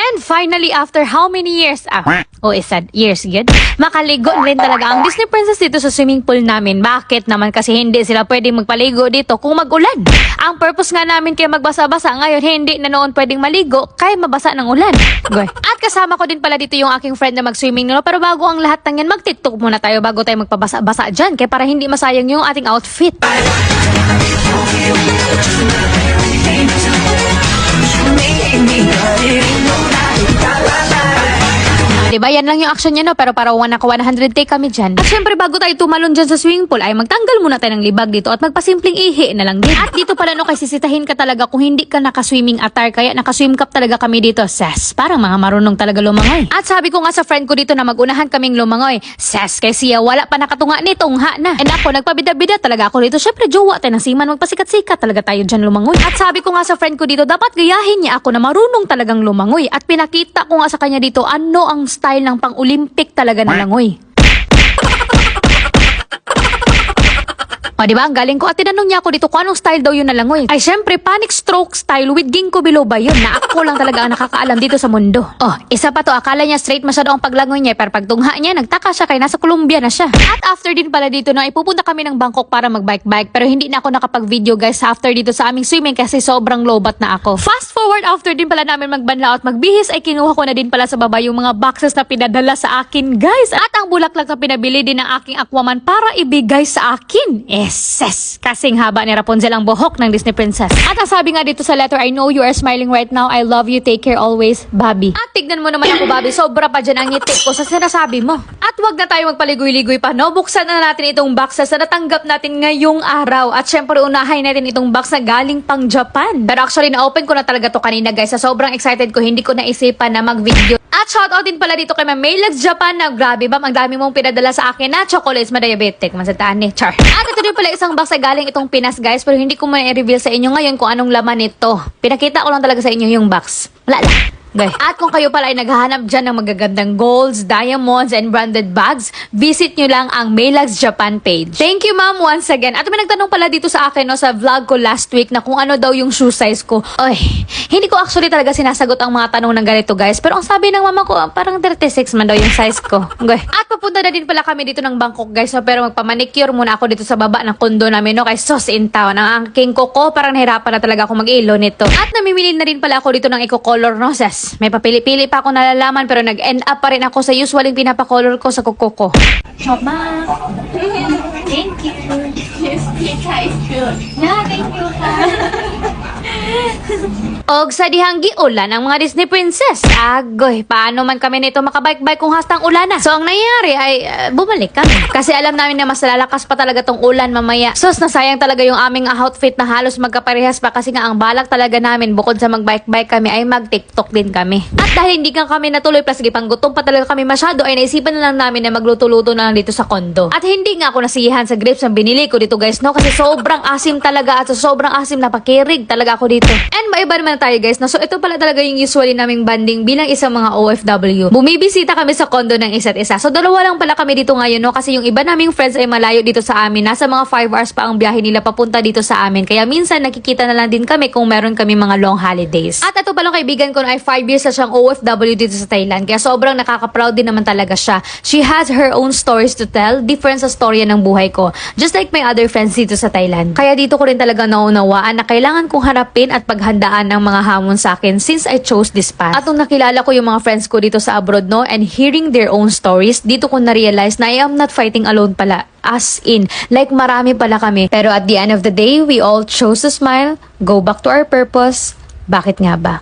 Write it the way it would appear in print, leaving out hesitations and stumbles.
And finally, after how many years? Years good. Makaligo rin talaga ang Disney Princess dito sa swimming pool namin. Bakit naman kasi hindi sila pwedeng magpaligo dito kung mag-ulan? Ang purpose nga namin kaya magbasa-basa ngayon, hindi na noon pwedeng maligo kaya mabasa ng ulan. At kasama ko din pala dito yung aking friend na mag-swimming nilo. Pero bago ang lahat ng yan, mag-tiktok muna tayo bago tayo magpabasa-basa dyan. Kaya para hindi masayang yung ating outfit. Diba? Yan lang yung action niya, no? Pero para naka 100k kami dyan. At syempre, bago tayo tumalon dyan sa swimming pool, ay magtanggal muna tayo ng libag dito at magpasimpleng ihi na lang din. At dito pala, no, kasi sisitahin ka talaga kung hindi ka naka-swimming attire. Kaya naka-swim cap talaga kami dito. Ses, parang mga marunong talaga lumangoy. At sabi ko nga sa friend ko dito na magunahan kaming lumangoy. Ses, kay siya wala pa nakatunga ni tungha na. And ako, nagpabida-bida talaga ako dito. Syempre, jowa tayo ng siman, magpasikat-sikat talaga tayo dyan lumangoy. At sabi ko nga sa friend ko dito, dapat gayahin niya ako na marunong talagang lumangoy. At pinakita ko nga sa kanya dito, ano ang style ng pang-Olympic talaga na langoy. O, diba? Ang galing ko. At tinanong niya ako dito kung anong style daw yun na langoy. Ay, syempre, panic stroke style with ginkgo biloba yun. Na ako lang talaga ang nakakaalam dito sa mundo. Oh, isa pa to. Akala niya straight masyado ang paglangoy niya. Pero pagtungha niya, nagtaka siya kaya nasa Colombia na siya. At after din pala dito, no, ipupunta kami ng Bangkok para mag-bike-bike. Pero hindi na ako nakapag-video, guys, after dito sa aming swimming kasi sobrang lobat na ako. Fast forward, after din pala namin magbanlaw at magbihis, ay kinuha ko na din pala sa baba yung mga boxes na pinadala sa akin, guys. At ang bulaklak na pinabili din ng aking Aquaman para ibigay sa akin. Ses, kasing haba ni Rapunzel ang buhok ng Disney Princess. At ang sabi nga dito sa letter, I know you are smiling right now. I love you. Take care always, Bobby. At tignan mo naman ako, Bobby. Sobra pa dyan ang ngiti ko sa sinasabi mo. At wag na tayo magpaligoy-ligoy pa, no? Buksan na natin itong boxes na natanggap natin ngayong araw. At syempre, unahin natin itong box na galing pang Japan. Pero actually, na-open ko na talaga to kanina, guys. Sa sobrang excited ko, hindi ko naisipan na mag-video. At shoutout din pala dito kay Maylags Japan na grabe ba, ang dami mong pinadala sa akin na chocolates, madiabetic, masataan ni Char. At ito din pala isang box na galing itong Pinas, guys, pero hindi ko muna i-reveal sa inyo ngayon kung anong laman nito. Pinakita ko lang talaga sa inyo yung box. Wala lang. At kung kayo pala ay naghahanap dyan ng magagandang golds, diamonds, and branded bags, visit nyo lang ang Maylags Japan page. Thank you, ma'am, once again. At may nagtanong pala dito sa akin, no, sa vlog ko last week na kung ano daw yung shoe size ko. Oy, hindi ko actually talaga sinasagot ang mga tanong ng ganito, guys. Pero ang sabi ng mama ko, parang 36 man daw yung size ko. At papunta na din pala kami dito ng Bangkok, guys. So, pero magpamanicure muna ako dito sa baba ng kondo namin, no, kay Sos in Town. Ang aking koko, parang nahirapan na talaga ako mag-ilo nito. At namimili na rin pala ako dito ng eco-color, no, sis. May papili-pili pa ako nalalaman pero nag-end up pa rin ako sa usual yung pinapakolor ko sa kuko ko. Mama, thank you. Yes, pizza is good. Yeah, thank you. Og sa dihang giulan ang mga Disney Princess. Agoy, paano man kami nito makabike-bike kung hastang ulan na? So ang nangyari ay bumalik kami. Kasi alam namin na mas lalakas pa talaga tong ulan mamaya. Sos, nasayang talaga yung aming outfit na halos magkaparehas pa kasi nga ang balak talaga namin bukod sa mag-bike-bike kami ay mag-TikTok din kami. At dahil hindi nga kami natuloy plus gipang gutom pa talaga kami masyado ay naisipan na lang namin na magluto-luto na lang dito sa kondo. At hindi nga ako nasiyahan sa grapes na binili ko dito, guys, no, kasi sobrang asim talaga at sa sobrang asim na pakirig talaga ako dito. And maiba naman tayo, guys, no? So ito pala talaga yung usually naming banding bilang isang mga OFW. Bumibisita kami sa kondo ng isa't isa. So dalawa lang pala kami dito ngayon, no? Kasi yung iba naming friends ay malayo dito sa amin. Nasa mga 5 hours pa ang biyahe nila papunta dito sa amin. Kaya minsan nakikita na lang din kami kung meron kami mga long holidays. At ito palang kaibigan ko na ay 5 years na siyang OFW dito sa Thailand. Kaya sobrang nakaka-proud din naman talaga siya. She has her own stories to tell. Different sa storya ng buhay ko. Just like my other friends dito sa Thailand. Kaya dito ko rin talaga naunawaan na kailangan kong harapin at paghandaan ng mga hamon sa akin since I chose this path. At nung nakilala ko yung mga friends ko dito sa abroad, no, and hearing their own stories, dito ko na-realize na I am not fighting alone pala. As in, like marami pala kami. Pero at the end of the day, we all chose to smile, go back to our purpose. Bakit nga ba?